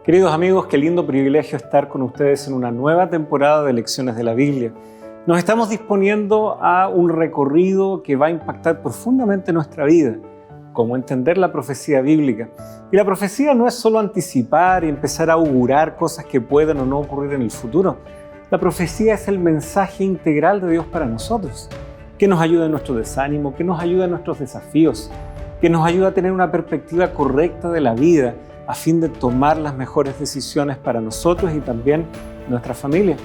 Queridos amigos, qué lindo privilegio estar con ustedes en una nueva temporada de Lecciones de la Biblia. Nos estamos disponiendo a un recorrido que va a impactar profundamente nuestra vida, cómo entender la profecía bíblica. Y la profecía no es solo anticipar y empezar a augurar cosas que pueden o no ocurrir en el futuro. La profecía es el mensaje integral de Dios para nosotros, que nos ayuda en nuestro desánimo, que nos ayuda en nuestros desafíos, que nos ayuda a tener una perspectiva correcta de la vida, a fin de tomar las mejores decisiones para nosotros y también nuestra familia.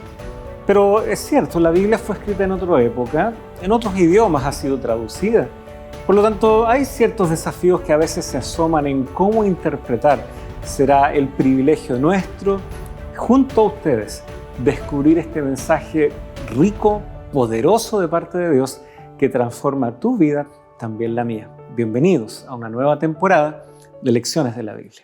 Pero es cierto, la Biblia fue escrita en otra época, en otros idiomas ha sido traducida. Por lo tanto, hay ciertos desafíos que a veces se asoman en cómo interpretar. Será el privilegio nuestro, junto a ustedes, descubrir este mensaje rico, poderoso de parte de Dios que transforma tu vida, también la mía. Bienvenidos a una nueva temporada de Lecciones de la Biblia.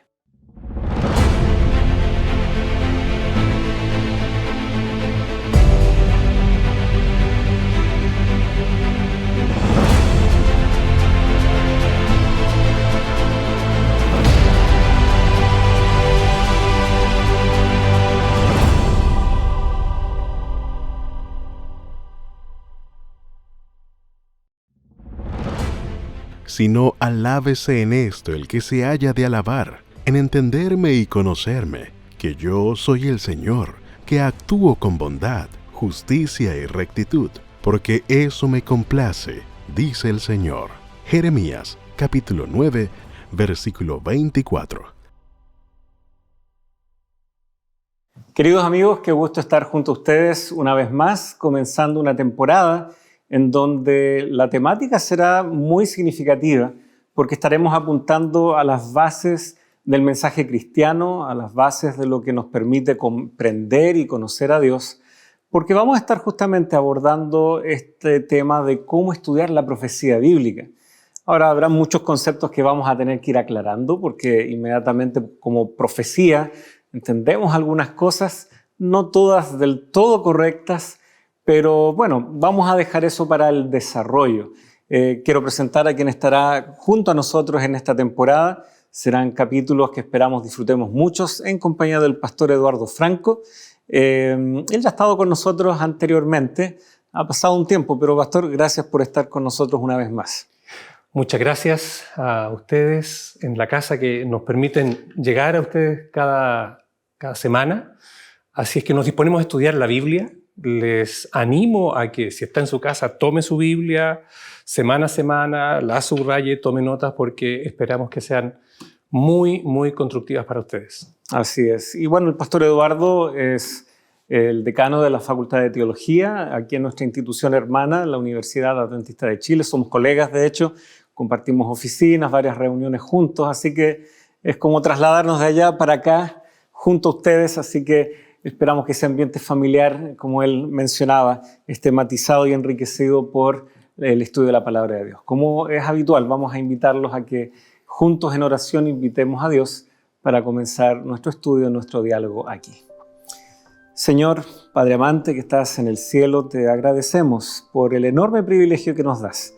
Sino alábese en esto el que se haya de alabar, en entenderme y conocerme, que yo soy el Señor, que actúo con bondad, justicia y rectitud, porque eso me complace, dice el Señor. Jeremías, capítulo 9, versículo 24. Queridos amigos, qué gusto estar junto a ustedes una vez más, comenzando una temporada en donde la temática será muy significativa, porque estaremos apuntando a las bases del mensaje cristiano, a las bases de lo que nos permite comprender y conocer a Dios, porque vamos a estar justamente abordando este tema de cómo estudiar la profecía bíblica. Ahora, habrá muchos conceptos que vamos a tener que ir aclarando, porque inmediatamente como profecía entendemos algunas cosas, no todas del todo correctas, pero bueno, vamos a dejar eso para el desarrollo. Quiero presentar a quien estará junto a nosotros en esta temporada. Serán capítulos que esperamos disfrutemos muchos en compañía del pastor Eduardo Franco. Él ya ha estado con nosotros anteriormente. Ha pasado un tiempo, pero pastor, gracias por estar con nosotros una vez más. Muchas gracias a ustedes en la casa que nos permiten llegar a ustedes cada semana. Así es que nos disponemos a estudiar la Biblia. Les animo a que si está en su casa, tome su Biblia semana a semana, la subraye, tome notas porque esperamos que sean muy, muy constructivas para ustedes. Así es. Y bueno, el pastor Eduardo es el decano de la Facultad de Teología aquí en nuestra institución hermana, la Universidad Adventista de Chile. Somos colegas, de hecho, compartimos oficinas, varias reuniones juntos, así que es como trasladarnos de allá para acá junto a ustedes, así que esperamos que ese ambiente familiar, como él mencionaba, esté matizado y enriquecido por el estudio de la palabra de Dios. Como es habitual, vamos a invitarlos a que juntos en oración invitemos a Dios para comenzar nuestro estudio, nuestro diálogo aquí. Señor, Padre amante que estás en el cielo, te agradecemos por el enorme privilegio que nos das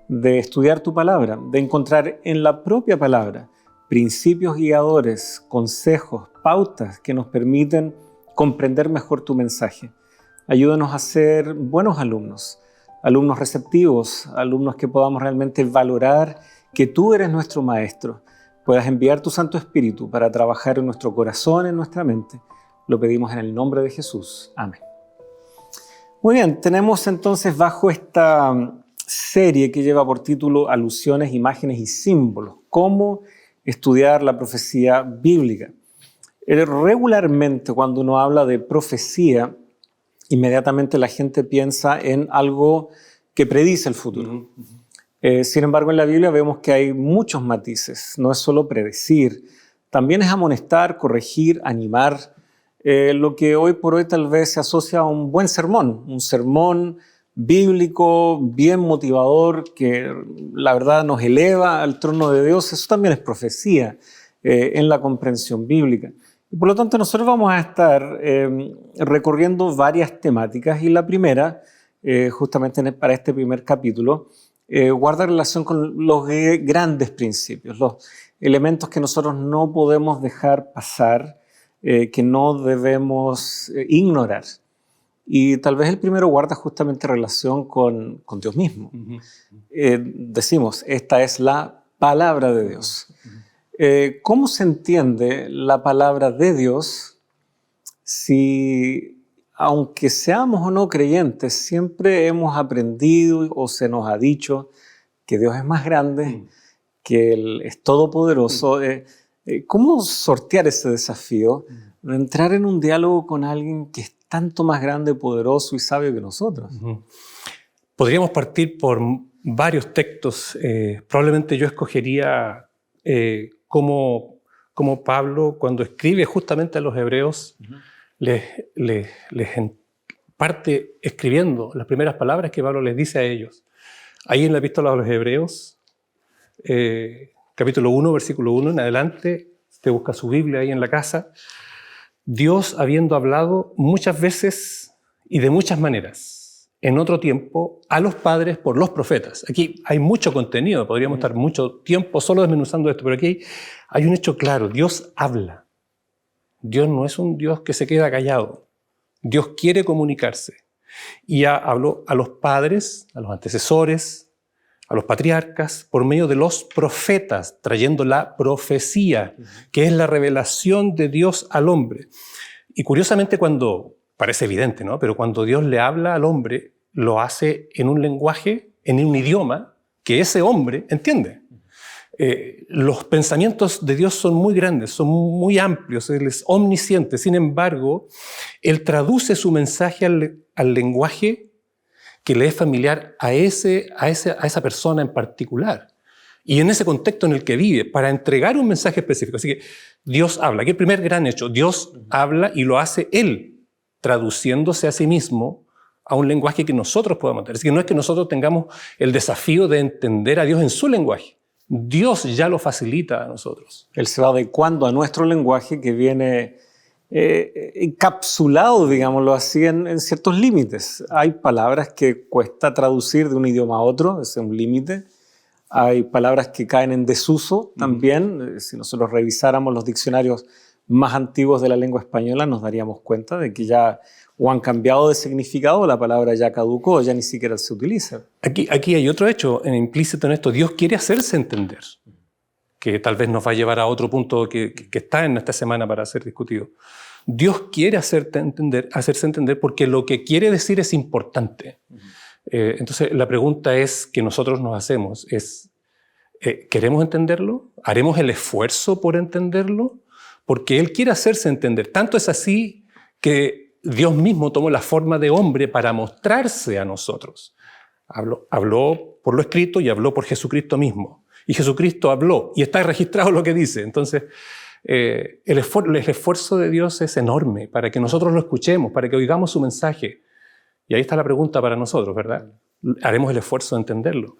de estudiar tu palabra, de encontrar en la propia palabra principios guiadores, consejos, pautas que nos permiten comprender mejor tu mensaje. Ayúdanos a ser buenos alumnos, alumnos receptivos, alumnos que podamos realmente valorar que tú eres nuestro maestro. Puedas enviar tu Santo Espíritu para trabajar en nuestro corazón, en nuestra mente. Lo pedimos en el nombre de Jesús. Amén. Muy bien, tenemos entonces bajo esta serie que lleva por título Alusiones, Imágenes y Símbolos, cómo estudiar la profecía bíblica. Regularmente cuando uno habla de profecía, inmediatamente la gente piensa en algo que predice el futuro. Sin embargo, en la Biblia vemos que hay muchos matices. No es solo predecir, también es amonestar, corregir, animar. Lo que hoy por hoy tal vez se asocia a un buen sermón, un sermón bíblico, bien motivador, que la verdad nos eleva al trono de Dios. Eso también es profecía en la comprensión bíblica. Y por lo tanto, nosotros vamos a estar recorriendo varias temáticas y la primera, justamente para este primer capítulo, guarda relación con los grandes principios, los elementos que nosotros no podemos dejar pasar que no debemos ignorar. Y tal vez el primero guarda justamente relación con Dios mismo. Decimos, esta es la palabra de Dios. ¿Cómo se entiende la palabra de Dios si, aunque seamos o no creyentes, siempre hemos aprendido o se nos ha dicho que Dios es más grande, que Él es todopoderoso? ¿Cómo sortear ese desafío de entrar en un diálogo con alguien que es tanto más grande, poderoso y sabio que nosotros? Podríamos partir por varios textos. Probablemente yo escogería como Pablo, cuando escribe justamente a los hebreos, les parte escribiendo las primeras palabras que Pablo les dice a ellos. Ahí en la epístola a los hebreos, capítulo 1, versículo 1 en adelante, usted busca su Biblia ahí en la casa. Dios, habiendo hablado muchas veces y de muchas maneras, en otro tiempo, a los padres por los profetas. Aquí hay mucho contenido, podríamos estar mucho tiempo solo desmenuzando esto, pero aquí hay un hecho claro: Dios habla. Dios no es un Dios que se queda callado. Dios quiere comunicarse. Y habló a los padres, a los antecesores, a los patriarcas, por medio de los profetas, trayendo la profecía, que es la revelación de Dios al hombre. Y curiosamente, parece evidente, ¿no? Pero cuando Dios le habla al hombre, lo hace en un lenguaje, en un idioma que ese hombre entiende. Los pensamientos de Dios son muy grandes, son muy amplios, Él es omnisciente. Sin embargo, Él traduce su mensaje al lenguaje que le es familiar a esa persona en particular y en ese contexto en el que vive, para entregar un mensaje específico. Así que Dios habla. Aquí el primer gran hecho: Dios habla y lo hace Él, traduciéndose a sí mismo a un lenguaje que nosotros podamos entender. Así que no es que nosotros tengamos el desafío de entender a Dios en su lenguaje. Dios ya lo facilita a nosotros. Él se va adecuando a nuestro lenguaje, que viene encapsulado, digámoslo así, en ciertos límites. Hay palabras que cuesta traducir de un idioma a otro, ese es un límite. Hay palabras que caen en desuso también. Si nosotros revisáramos los diccionarios más antiguos de la lengua española, nos daríamos cuenta de que ya o han cambiado de significado, la palabra ya caducó, ya ni siquiera se utiliza. Aquí hay otro hecho implícito en esto: Dios quiere hacerse entender, que tal vez nos va a llevar a otro punto que está en esta semana para ser discutido. Dios quiere hacerse entender porque lo que quiere decir es importante. Entonces la pregunta que nosotros nos hacemos es, ¿queremos entenderlo? ¿Haremos el esfuerzo por entenderlo? Porque Él quiere hacerse entender. Tanto es así que Dios mismo tomó la forma de hombre para mostrarse a nosotros. Habló por lo escrito y habló por Jesucristo mismo. Y Jesucristo habló, y está registrado lo que dice. Entonces, el esfuerzo de Dios es enorme para que nosotros lo escuchemos, para que oigamos su mensaje. Y ahí está la pregunta para nosotros, ¿verdad? ¿Haremos el esfuerzo de entenderlo?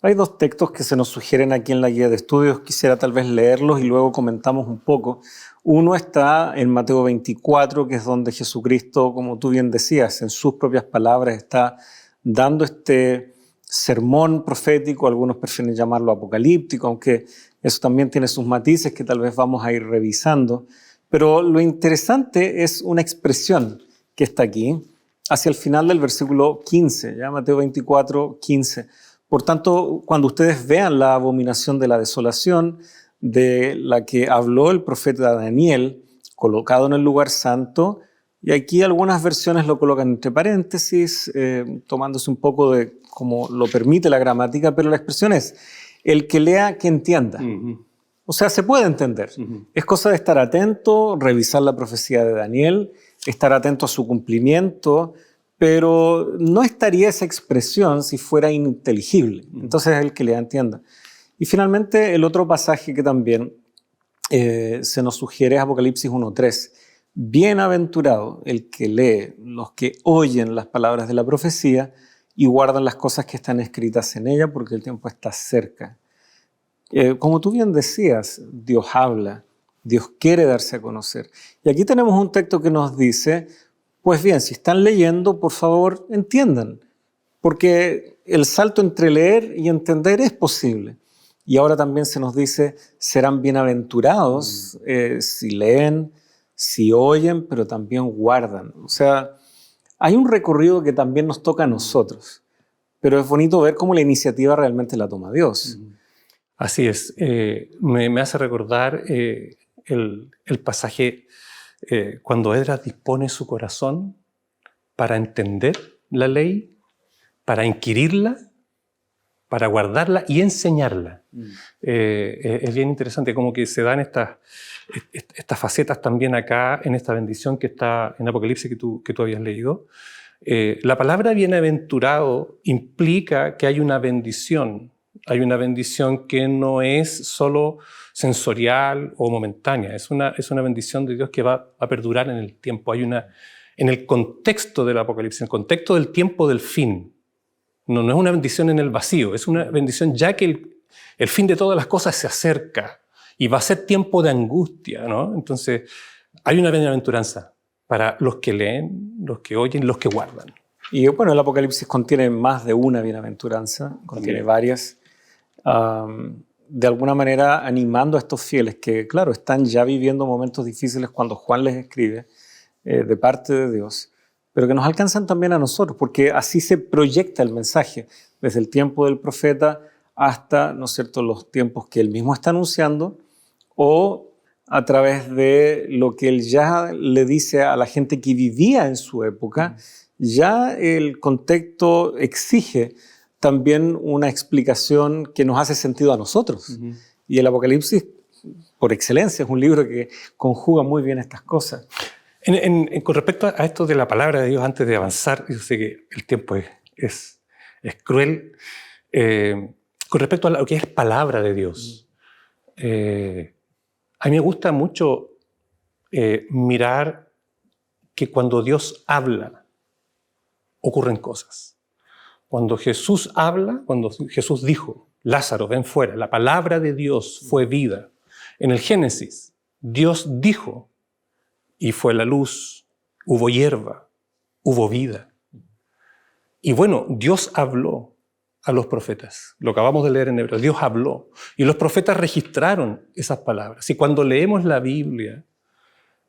Hay dos textos que se nos sugieren aquí en la guía de estudios. Quisiera tal vez leerlos y luego comentamos un poco. Uno está en Mateo 24, que es donde Jesucristo, como tú bien decías, en sus propias palabras está dando este sermón profético. Algunos prefieren llamarlo apocalíptico, aunque eso también tiene sus matices que tal vez vamos a ir revisando. Pero lo interesante es una expresión que está aquí, hacia el final del versículo 15, ¿ya? Mateo 24, 15. Por tanto, cuando ustedes vean la abominación de la desolación, de la que habló el profeta Daniel, colocado en el lugar santo, y aquí algunas versiones lo colocan entre paréntesis, tomándose un poco de como lo permite la gramática, pero la expresión es: el que lea, que entienda. O sea, se puede entender. Es cosa de estar atento, revisar la profecía de Daniel, estar atento a su cumplimiento, pero no estaría esa expresión si fuera ininteligible. Entonces, el que lea, entienda. Y finalmente, el otro pasaje que también se nos sugiere es Apocalipsis 1:3. Bienaventurado el que lee, los que oyen las palabras de la profecía y guardan las cosas que están escritas en ella, porque el tiempo está cerca. Como tú bien decías, Dios habla, Dios quiere darse a conocer. Y aquí tenemos un texto que nos dice: pues bien, si están leyendo, por favor, entiendan, porque el salto entre leer y entender es posible. Y ahora también se nos dice: serán bienaventurados si leen, si oyen, pero también guardan. O sea, hay un recorrido que también nos toca a nosotros, pero es bonito ver cómo la iniciativa realmente la toma Dios. Así es. Me hace recordar el pasaje cuando Esdras dispone su corazón para entender la ley, para inquirirla, para guardarla y enseñarla. Es bien interesante como que se dan estas facetas también acá en esta bendición que está en Apocalipsis que tú habías leído. La palabra bienaventurado implica que hay una bendición que no es solo sensorial o momentánea, es una bendición de Dios que va a perdurar en el tiempo. En el contexto del Apocalipsis, en el contexto del tiempo del fin. No es una bendición en el vacío, es una bendición ya que el fin de todas las cosas se acerca y va a ser tiempo de angustia, ¿no? Entonces, hay una bienaventuranza para los que leen, los que oyen, los que guardan. Y bueno, el Apocalipsis contiene más de una bienaventuranza, contiene varias, de alguna manera animando a estos fieles que, claro, están ya viviendo momentos difíciles cuando Juan les escribe de parte de Dios, pero que nos alcanzan también a nosotros, porque así se proyecta el mensaje, desde el tiempo del profeta hasta, ¿no es cierto?, los tiempos que él mismo está anunciando, o a través de lo que él ya le dice a la gente que vivía en su época. Ya el contexto exige también una explicación que nos hace sentido a nosotros. Y el Apocalipsis, por excelencia, es un libro que conjuga muy bien estas cosas. Con respecto a esto de la palabra de Dios, antes de avanzar, yo sé que el tiempo es cruel, con respecto a lo que es palabra de Dios, a mí me gusta mucho mirar que cuando Dios habla, ocurren cosas. Cuando Jesús habla, cuando Jesús dijo, Lázaro, ven fuera, la palabra de Dios fue vida. En el Génesis, Dios dijo, y fue la luz, hubo hierba, hubo vida. Y bueno, Dios habló a los profetas. Lo acabamos de leer en Hebreos. Dios habló. Y los profetas registraron esas palabras. Y cuando leemos la Biblia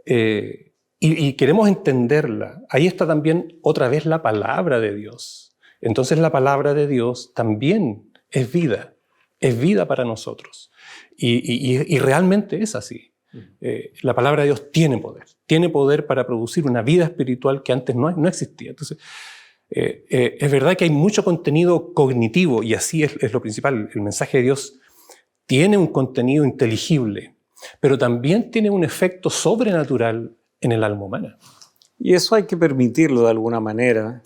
y queremos entenderla, ahí está también otra vez la palabra de Dios. Entonces la palabra de Dios también es vida para nosotros. Y realmente es así. La palabra de Dios tiene poder para producir una vida espiritual que antes no existía. Entonces, es verdad que hay mucho contenido cognitivo y así es lo principal. El mensaje de Dios tiene un contenido inteligible, pero también tiene un efecto sobrenatural en el alma humana. Y eso hay que permitirlo de alguna manera.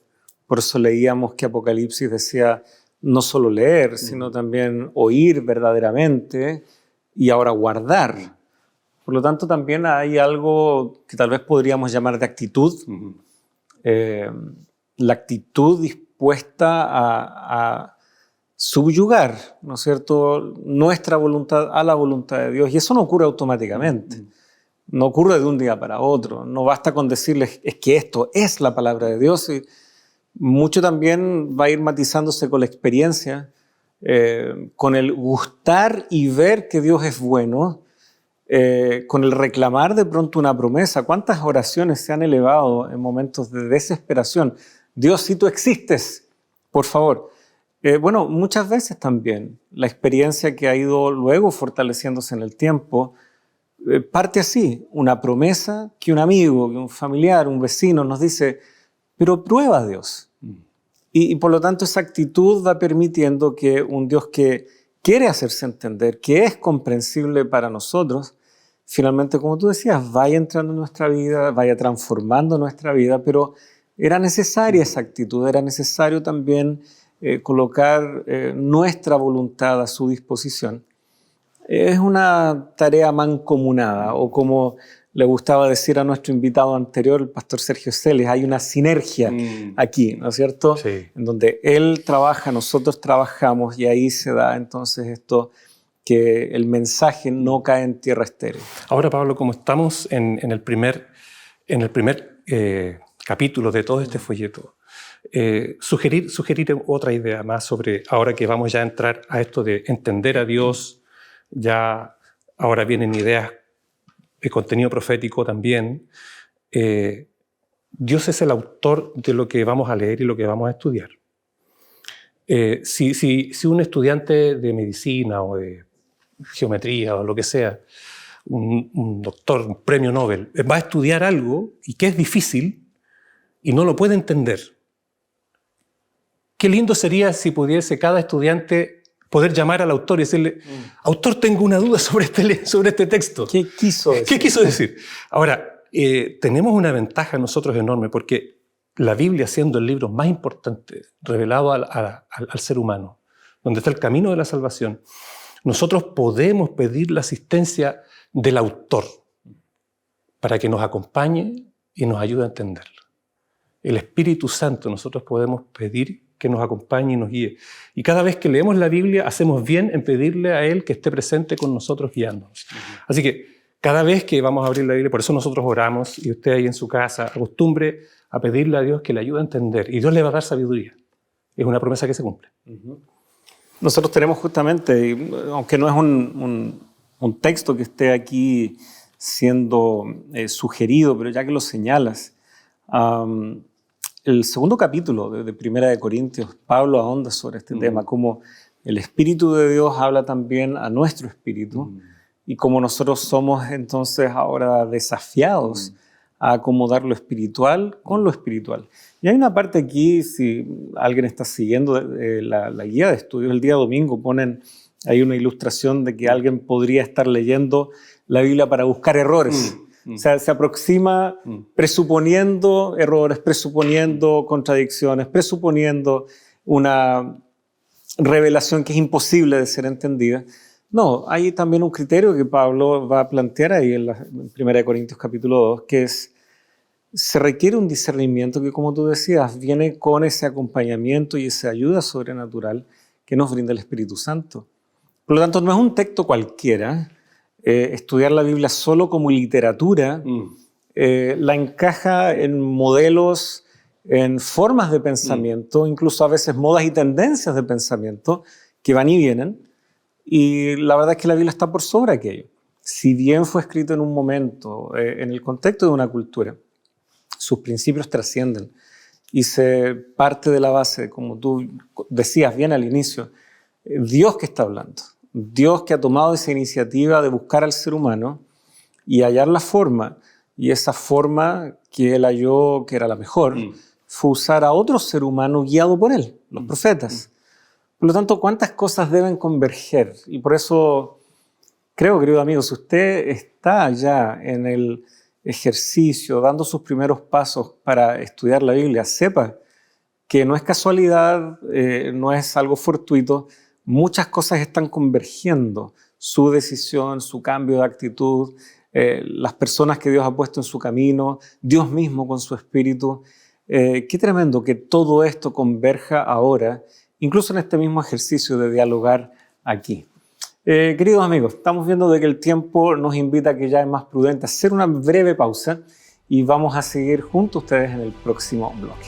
Por eso leíamos que Apocalipsis decía no solo leer, sino también oír verdaderamente y ahora guardar. Por lo tanto, también hay algo que tal vez podríamos llamar de actitud. La actitud dispuesta a subyugar, ¿no es cierto?, nuestra voluntad a la voluntad de Dios. Y eso no ocurre automáticamente. No ocurre de un día para otro. No basta con decirles, es que esto es la palabra de Dios. Y mucho también va a ir matizándose con la experiencia, con el gustar y ver que Dios es bueno, con el reclamar de pronto una promesa. ¿Cuántas oraciones se han elevado en momentos de desesperación? Dios, si tú existes, por favor. Bueno, muchas veces también la experiencia que ha ido luego fortaleciéndose en el tiempo parte así, una promesa que un amigo, que un familiar, un vecino nos dice, pero prueba a Dios. Y por lo tanto esa actitud va permitiendo que un Dios que quiere hacerse entender, que es comprensible para nosotros, finalmente, como tú decías, vaya entrando en nuestra vida, vaya transformando nuestra vida, pero era necesaria esa actitud, era necesario también colocar nuestra voluntad a su disposición. Es una tarea mancomunada, o como le gustaba decir a nuestro invitado anterior, el pastor Sergio Celes, hay una sinergia aquí, ¿no es cierto? Sí. En donde él trabaja, nosotros trabajamos, y ahí se da entonces esto, que el mensaje no cae en tierra estéril. Ahora, Pablo, como estamos en el primer capítulo de todo este folleto, sugerir otra idea más sobre, ahora que vamos ya a entrar a esto de entender a Dios, ya ahora vienen ideas el contenido profético también. Dios es el autor de lo que vamos a leer y lo que vamos a estudiar. Si un estudiante de medicina o de geometría o lo que sea, un doctor, un premio Nobel, va a estudiar algo y que es difícil y no lo puede entender, qué lindo sería si pudiese cada estudiante poder llamar al autor y decirle, autor, tengo una duda sobre este texto. ¿Qué quiso decir? ¿Qué quiso decir? Ahora, tenemos una ventaja nosotros enorme porque la Biblia, siendo el libro más importante revelado al ser humano, donde está el camino de la salvación, nosotros podemos pedir la asistencia del autor para que nos acompañe y nos ayude a entenderlo. El Espíritu Santo, nosotros podemos pedir que nos acompañe y nos guíe. Y cada vez que leemos la Biblia, hacemos bien en pedirle a Él que esté presente con nosotros guiándonos. Así que cada vez que vamos a abrir la Biblia, por eso nosotros oramos, y usted ahí en su casa acostumbre a pedirle a Dios que le ayude a entender. Y Dios le va a dar sabiduría. Es una promesa que se cumple. Nosotros tenemos justamente, aunque no es un texto que esté aquí siendo sugerido, pero ya que lo señalas, el segundo capítulo de Primera de Corintios, Pablo ahonda sobre este tema, como el Espíritu de Dios habla también a nuestro espíritu y como nosotros somos entonces ahora desafiados a acomodar lo espiritual con lo espiritual. Y hay una parte aquí, si alguien está siguiendo la guía de estudios, el día domingo hay una ilustración de que alguien podría estar leyendo la Biblia para buscar errores. O sea, se aproxima presuponiendo errores, presuponiendo contradicciones, presuponiendo una revelación que es imposible de ser entendida. No, hay también un criterio que Pablo va a plantear ahí en 1 Corintios capítulo 2, que se requiere un discernimiento que, como tú decías, viene con ese acompañamiento y esa ayuda sobrenatural que nos brinda el Espíritu Santo. Por lo tanto, no es un texto cualquiera. Estudiar la Biblia solo como literatura la encaja en modelos, en formas de pensamiento, incluso a veces modas y tendencias de pensamiento que van y vienen. Y la verdad es que la Biblia está por sobre aquello. Si bien fue escrito en un momento, en el contexto de una cultura, sus principios trascienden y se parte de la base, como tú decías bien al inicio, Dios que está hablando. Dios que ha tomado esa iniciativa de buscar al ser humano y hallar la forma, y esa forma que él halló que era la mejor, fue usar a otro ser humano guiado por él, los profetas. Por lo tanto, ¿cuántas cosas deben converger? Y por eso creo, querido amigo, si usted está ya en el ejercicio, dando sus primeros pasos para estudiar la Biblia, sepa que no es casualidad, no es algo fortuito. Muchas cosas están convergiendo, su decisión, su cambio de actitud, las personas que Dios ha puesto en su camino, Dios mismo con su espíritu. Qué tremendo que todo esto converja ahora, incluso en este mismo ejercicio de dialogar aquí. Queridos amigos, estamos viendo de que el tiempo nos invita a que ya es más prudente hacer una breve pausa y vamos a seguir junto a ustedes en el próximo bloque.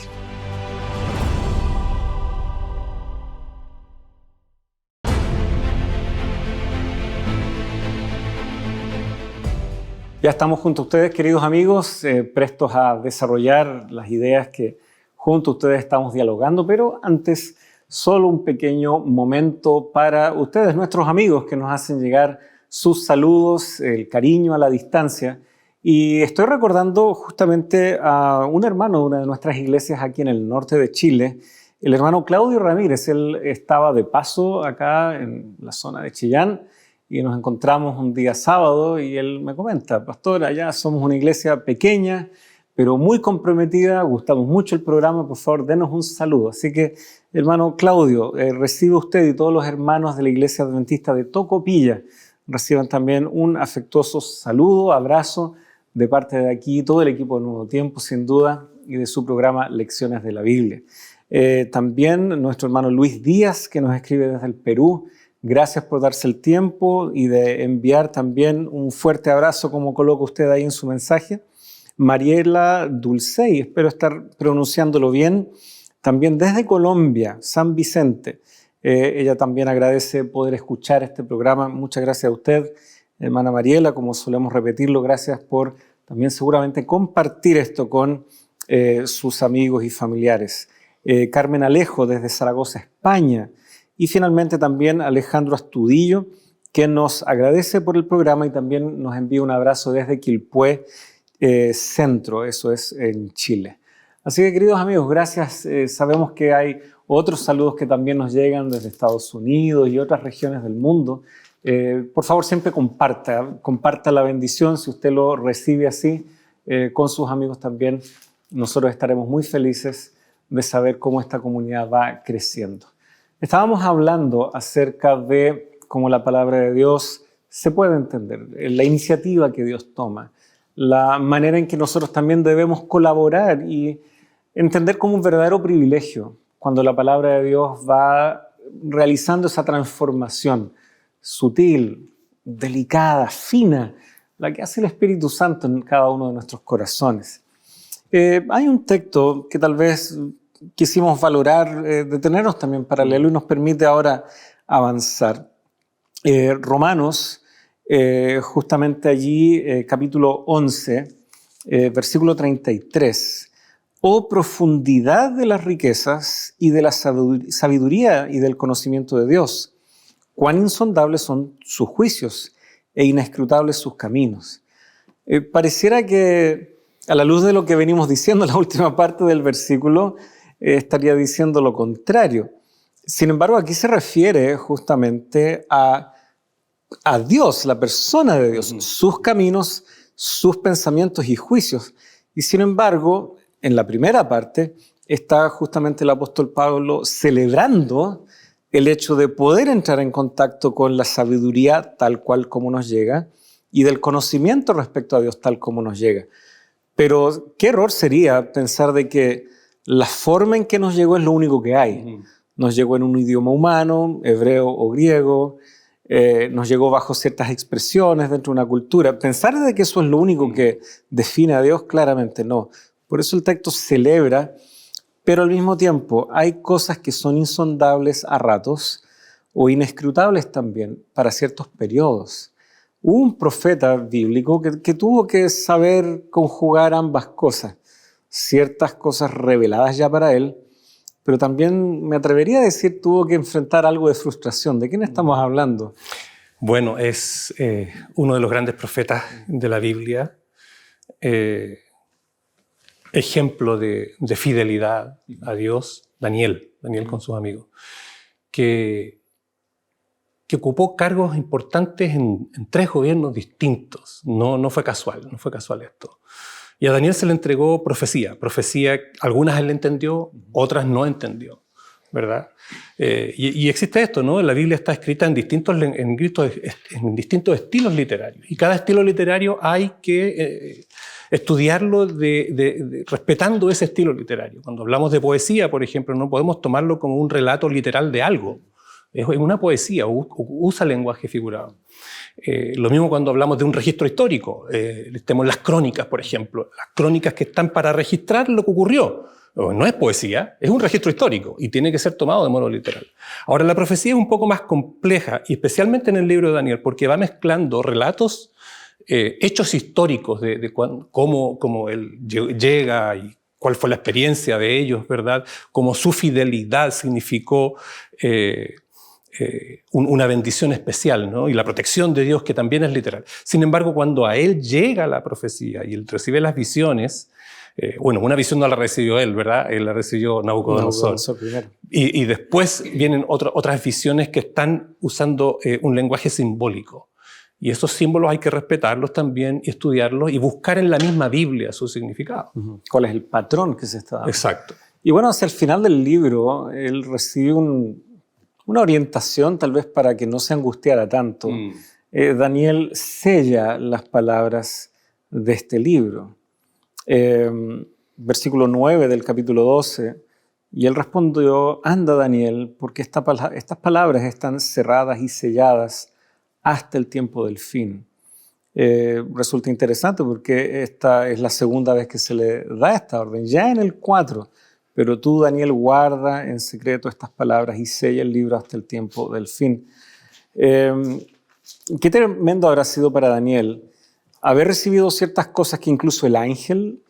Ya estamos junto a ustedes, queridos amigos, prestos a desarrollar las ideas que junto a ustedes estamos dialogando, pero antes solo un pequeño momento para ustedes, nuestros amigos que nos hacen llegar sus saludos, el cariño a la distancia. Y estoy recordando justamente a un hermano de una de nuestras iglesias aquí en el norte de Chile, el hermano Claudio Ramírez. Él estaba de paso acá en la zona de Chillán, y nos encontramos un día sábado y él me comenta, pastor, allá somos una iglesia pequeña, pero muy comprometida, gustamos mucho el programa, por favor, denos un saludo. Así que, hermano Claudio, recibe usted y todos los hermanos de la Iglesia Adventista de Tocopilla, reciban también un afectuoso saludo, abrazo de parte de aquí, todo el equipo de Nuevo Tiempo, sin duda, y de su programa Lecciones de la Biblia. También nuestro hermano Luis Díaz, que nos escribe desde el Perú. Gracias por darse el tiempo y de enviar también un fuerte abrazo, como coloca usted ahí en su mensaje. Mariela Dulcey, espero estar pronunciándolo bien, también desde Colombia, San Vicente. Ella también agradece poder escuchar este programa. Muchas gracias a usted. hermana Mariela, como solemos repetirlo, gracias por también seguramente compartir esto con sus amigos y familiares. Carmen Alejo desde Zaragoza, España. Y finalmente también Alejandro Astudillo, que nos agradece por el programa y también nos envía un abrazo desde Quilpué Centro, eso es en Chile. Así que, queridos amigos, gracias. Sabemos que hay otros saludos que también nos llegan desde Estados Unidos y otras regiones del mundo. Por favor, siempre comparta la bendición si usted lo recibe así con sus amigos también. Nosotros estaremos muy felices de saber cómo esta comunidad va creciendo. Estábamos hablando acerca de cómo la palabra de Dios se puede entender, la iniciativa que Dios toma, la manera en que nosotros también debemos colaborar y entender como un verdadero privilegio cuando la palabra de Dios va realizando esa transformación sutil, delicada, fina, la que hace el Espíritu Santo en cada uno de nuestros corazones. Hay un texto que tal vez quisimos valorar, detenernos también para leerlo y nos permite ahora avanzar. Romanos, justamente allí, capítulo 11, versículo 33. Oh profundidad de las riquezas y de la sabiduría y del conocimiento de Dios. Cuán insondables son sus juicios e inescrutables sus caminos. Pareciera que, a la luz de lo que venimos diciendo en la última parte del versículo, estaría diciendo lo contrario. Sin embargo, aquí se refiere justamente a Dios, la persona de Dios, sus caminos, sus pensamientos y juicios. Y sin embargo, en la primera parte está justamente el apóstol Pablo celebrando el hecho de poder entrar en contacto con la sabiduría tal cual como nos llega y del conocimiento respecto a Dios tal como nos llega. Pero qué error sería pensar de que la forma en que nos llegó es lo único que hay. Nos llegó en un idioma humano, hebreo o griego, nos llegó bajo ciertas expresiones dentro de una cultura. Pensar de que eso es lo único que define a Dios, claramente no. Por eso el texto celebra, pero al mismo tiempo hay cosas que son insondables a ratos o inescrutables también para ciertos periodos. Hubo un profeta bíblico que tuvo que saber conjugar ambas cosas, ciertas cosas reveladas ya para él, pero también me atrevería a decir tuvo que enfrentar algo de frustración. ¿De quién estamos hablando? Bueno, es uno de los grandes profetas de la Biblia, ejemplo de fidelidad a Dios, Daniel con sus amigos, que ocupó cargos importantes en 3 gobiernos distintos. No fue casual esto. Y a Daniel se le entregó profecía, algunas él entendió, otras no entendió, ¿verdad? Y existe esto, ¿no? La Biblia está escrita en distintos estilos literarios, y cada estilo literario hay que estudiarlo respetando ese estilo literario. Cuando hablamos de poesía, por ejemplo, no podemos tomarlo como un relato literal de algo. Es una poesía, usa lenguaje figurado. Lo mismo cuando hablamos de un registro histórico. Tenemos las crónicas, por ejemplo. Las crónicas que están para registrar lo que ocurrió. No es poesía, es un registro histórico y tiene que ser tomado de modo literal. Ahora, la profecía es un poco más compleja, y especialmente en el libro de Daniel, porque va mezclando relatos, hechos históricos de cómo él llega y cuál fue la experiencia de ellos, ¿verdad? Cómo su fidelidad significó una bendición especial, ¿no? Y la protección de Dios, que también es literal. Sin embargo, cuando a él llega la profecía y él recibe las visiones, una visión no la recibió él, ¿verdad? Él la recibió Nabucodonosor. Y después vienen otras visiones que están usando un lenguaje simbólico. Y esos símbolos hay que respetarlos también y estudiarlos y buscar en la misma Biblia su significado. ¿Cuál es el patrón que se está dando? Exacto. Y bueno, hacia el final del libro, él recibe una orientación tal vez para que no se angustiara tanto. Daniel sella las palabras de este libro. Versículo 9 del capítulo 12, y él respondió: anda, Daniel, porque estas palabras están cerradas y selladas hasta el tiempo del fin. Resulta interesante porque esta es la segunda vez que se le da esta orden, ya en el 4. Pero tú, Daniel, guarda en secreto estas palabras y sella el libro hasta el tiempo del fin. qué tremendo habrá sido para Daniel haber recibido ciertas cosas que incluso el ángel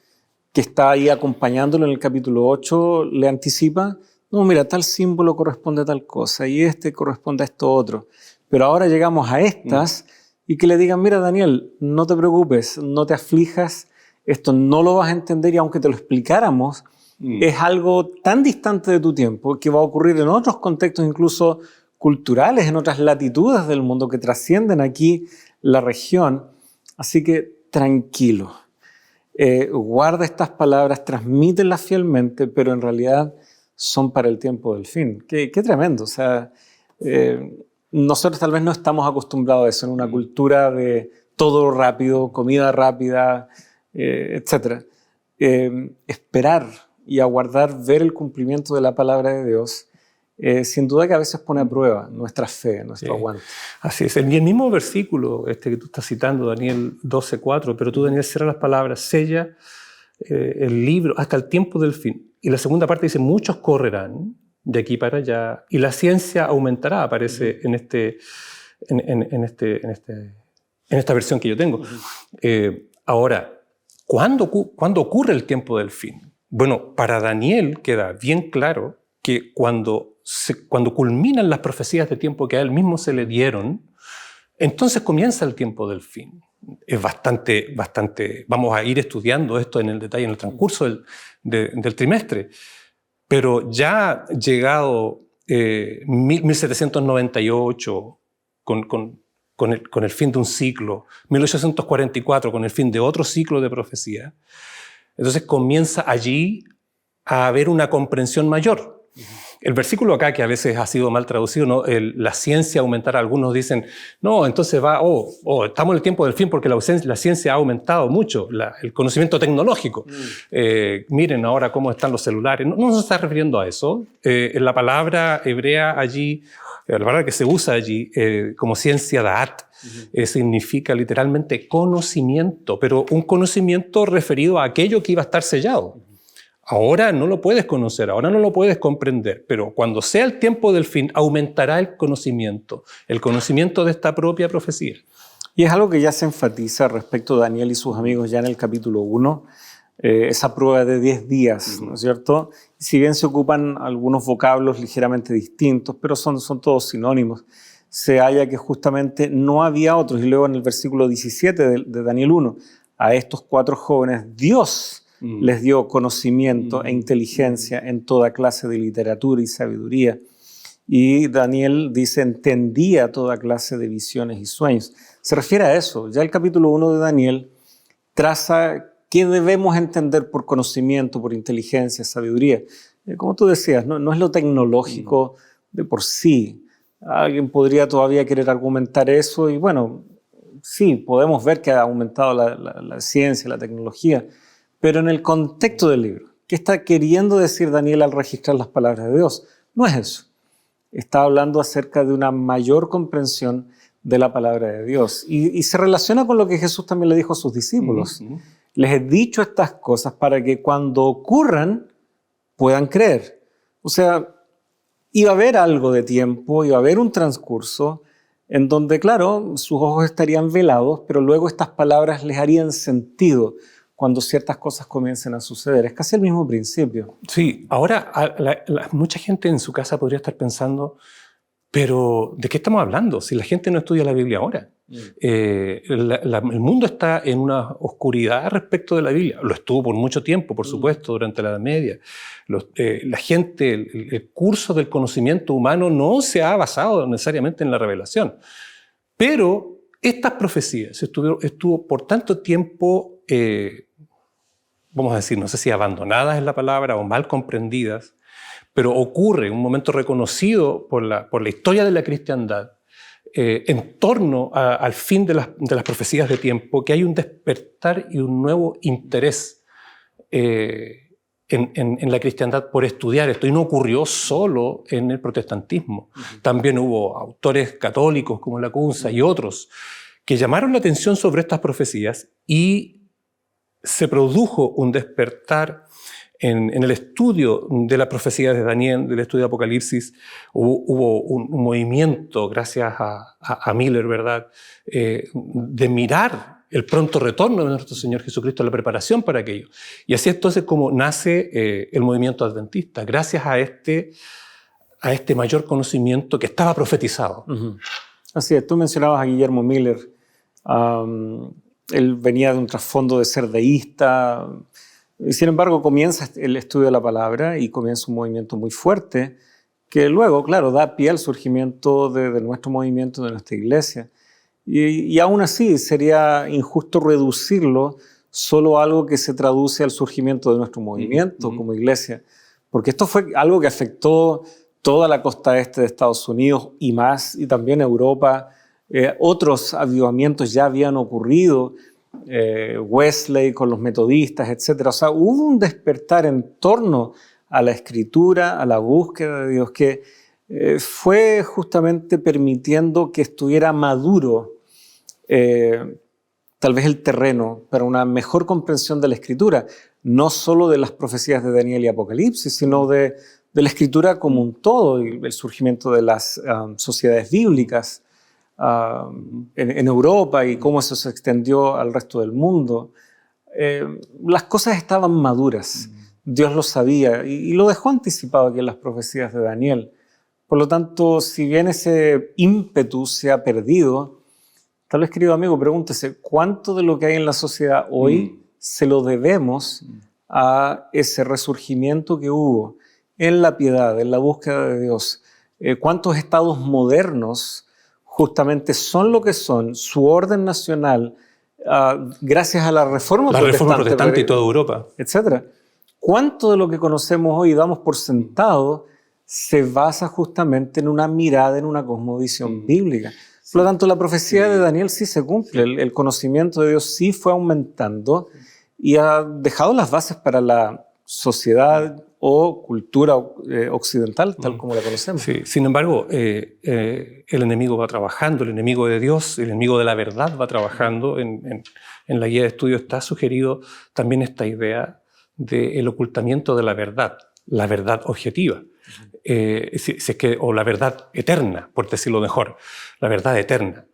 que está ahí acompañándolo en el capítulo 8 le anticipa. No, mira, tal símbolo corresponde a tal cosa y este corresponde a esto otro. Pero ahora llegamos a estas y que le digan, mira Daniel, no te preocupes, no te aflijas, esto no lo vas a entender y aunque te lo explicáramos, es algo tan distante de tu tiempo que va a ocurrir en otros contextos incluso culturales, en otras latitudes del mundo que trascienden aquí la región. Así que tranquilo, guarda estas palabras, transmítelas fielmente, pero en realidad son para el tiempo del fin. Qué tremendo. O sea, nosotros tal vez no estamos acostumbrados a eso en una cultura de todo rápido, comida rápida, etc. Esperar y aguardar ver el cumplimiento de la palabra de Dios, sin duda que a veces pone a prueba nuestra fe, nuestro aguante. Así es. Y el mismo versículo que tú estás citando, Daniel 12:4, pero tú, Daniel, cierra las palabras, sella el libro hasta el tiempo del fin. Y la segunda parte dice, muchos correrán de aquí para allá y la ciencia aumentará, aparece en esta versión que yo tengo. Ahora, ¿cuándo ocurre el tiempo del fin? Bueno, para Daniel queda bien claro que cuando culminan las profecías de tiempo que a él mismo se le dieron, entonces comienza el tiempo del fin. Es bastante, vamos a ir estudiando esto en el detalle en el transcurso del trimestre, pero ya llegado 1798 con el fin de un ciclo, 1844 con el fin de otro ciclo de profecía, entonces comienza allí a haber una comprensión mayor. El versículo acá, que a veces ha sido mal traducido, ¿no? La ciencia aumentará. Algunos dicen, no, entonces estamos en el tiempo del fin porque la ciencia ha aumentado mucho, el conocimiento tecnológico. Miren ahora cómo están los celulares. No se está refiriendo a eso. En la palabra hebrea allí, la palabra que se usa allí como ciencia da'at, significa literalmente conocimiento, pero un conocimiento referido a aquello que iba a estar sellado. Ahora no lo puedes conocer, ahora no lo puedes comprender, pero cuando sea el tiempo del fin, aumentará el conocimiento de esta propia profecía. Y es algo que ya se enfatiza respecto a Daniel y sus amigos ya en el capítulo 1, esa prueba de 10 días, ¿no es cierto? Si bien se ocupan algunos vocablos ligeramente distintos, pero son todos sinónimos, se halla que justamente no había otros. Y luego en el versículo 17 de Daniel 1, a estos 4 jóvenes, Dios les dio conocimiento e inteligencia en toda clase de literatura y sabiduría. Y Daniel dice, entendía toda clase de visiones y sueños. Se refiere a eso. Ya el capítulo 1 de Daniel traza qué debemos entender por conocimiento, por inteligencia, sabiduría. Como tú decías, no es lo tecnológico de por sí. Alguien podría todavía querer argumentar eso y bueno, sí, podemos ver que ha aumentado la ciencia, la tecnología, pero en el contexto del libro, ¿qué está queriendo decir Daniel al registrar las palabras de Dios? No es eso. Está hablando acerca de una mayor comprensión de la palabra de Dios. Y se relaciona con lo que Jesús también le dijo a sus discípulos. Les he dicho estas cosas para que cuando ocurran puedan creer. O sea, iba a haber algo de tiempo, iba a haber un transcurso en donde, claro, sus ojos estarían velados, pero luego estas palabras les harían sentido cuando ciertas cosas comiencen a suceder. Es casi el mismo principio. Sí, ahora mucha gente en su casa podría estar pensando, pero ¿de qué estamos hablando? Si la gente no estudia la Biblia ahora. El mundo está en una oscuridad respecto de la Biblia. Lo estuvo por mucho tiempo, por supuesto, durante la Edad Media. La gente, el curso del conocimiento humano no se ha basado necesariamente en la revelación. Pero estas profecías estuvo por tanto tiempo, vamos a decir, no sé si abandonadas es la palabra o mal comprendidas, pero ocurre un momento reconocido por la historia de la cristiandad en torno al fin de las profecías de tiempo, que hay un despertar y un nuevo interés en la cristiandad por estudiar esto. Y no ocurrió solo en el protestantismo. También hubo autores católicos como Lacunza y otros que llamaron la atención sobre estas profecías y se produjo un despertar en el estudio de la profecía de Daniel, del estudio de Apocalipsis, hubo un movimiento, gracias a Miller, ¿verdad?, de mirar el pronto retorno de nuestro Señor Jesucristo, la preparación para aquello. Y así entonces como nace el movimiento adventista, gracias a este mayor conocimiento que estaba profetizado. Uh-huh. Así es, tú mencionabas a Guillermo Miller. Él venía de un trasfondo de ser deísta, y sin embargo comienza el estudio de la palabra y comienza un movimiento muy fuerte que luego, claro, da pie al surgimiento de nuestro movimiento, de nuestra iglesia. Y aún así sería injusto reducirlo solo a algo que se traduce al surgimiento de nuestro movimiento como iglesia, porque esto fue algo que afectó toda la costa este de Estados Unidos y más, y también Europa. Otros avivamientos ya habían ocurrido, Wesley con los metodistas, etc. O sea, hubo un despertar en torno a la escritura, a la búsqueda de Dios, que fue justamente permitiendo que estuviera maduro tal vez el terreno para una mejor comprensión de la escritura, no solo de las profecías de Daniel y Apocalipsis, sino de la escritura como un todo, y el surgimiento de las sociedades bíblicas en Europa y cómo eso se extendió al resto del mundo. Las cosas estaban maduras, Dios lo sabía y lo dejó anticipado aquí en las profecías de Daniel. Por lo tanto, si bien ese ímpetu se ha perdido, tal vez, querido amigo, pregúntese, ¿cuánto de lo que hay en la sociedad hoy se lo debemos a ese resurgimiento que hubo en la piedad, en la búsqueda de Dios? ¿Cuántos estados modernos justamente son lo que son, su orden nacional, gracias a la reforma protestante y toda Europa, etcétera? ¿Cuánto de lo que conocemos hoy y damos por sentado se basa justamente en una mirada, en una cosmovisión bíblica? Por lo tanto, la profecía de Daniel sí se cumple, el conocimiento de Dios sí fue aumentando y ha dejado las bases para la sociedad o cultura occidental, tal como la conocemos. Sí. Sin embargo, el enemigo va trabajando, el enemigo de Dios, el enemigo de la verdad va trabajando. En la guía de estudio está sugerido también esta idea del ocultamiento de la verdad objetiva. O la verdad eterna, por decirlo mejor, la verdad eterna.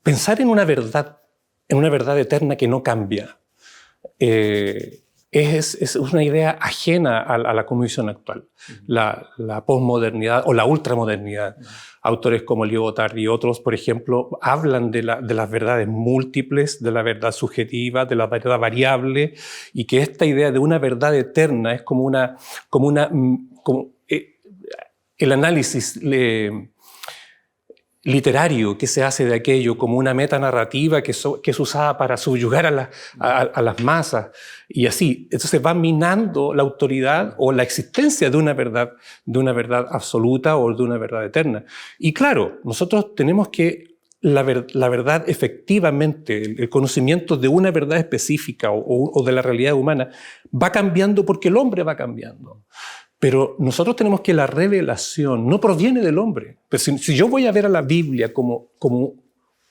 Pensar en una verdad eterna que no cambia, es una idea ajena a la cosmovisión actual. La posmodernidad o la ultramodernidad. Autores como Lyotard y otros, por ejemplo, hablan de las verdades múltiples, de la verdad subjetiva, de la verdad variable, y que esta idea de una verdad eterna es como el análisis literario que se hace de aquello como una metanarrativa que es usada para subyugar a las masas, y así. Entonces va minando la autoridad o la existencia de una verdad absoluta o de una verdad eterna. Y claro, nosotros tenemos que la verdad efectivamente, el conocimiento de una verdad específica o de la realidad humana va cambiando porque el hombre va cambiando. Pero nosotros tenemos que la revelación no proviene del hombre. Pero si yo voy a ver a la Biblia como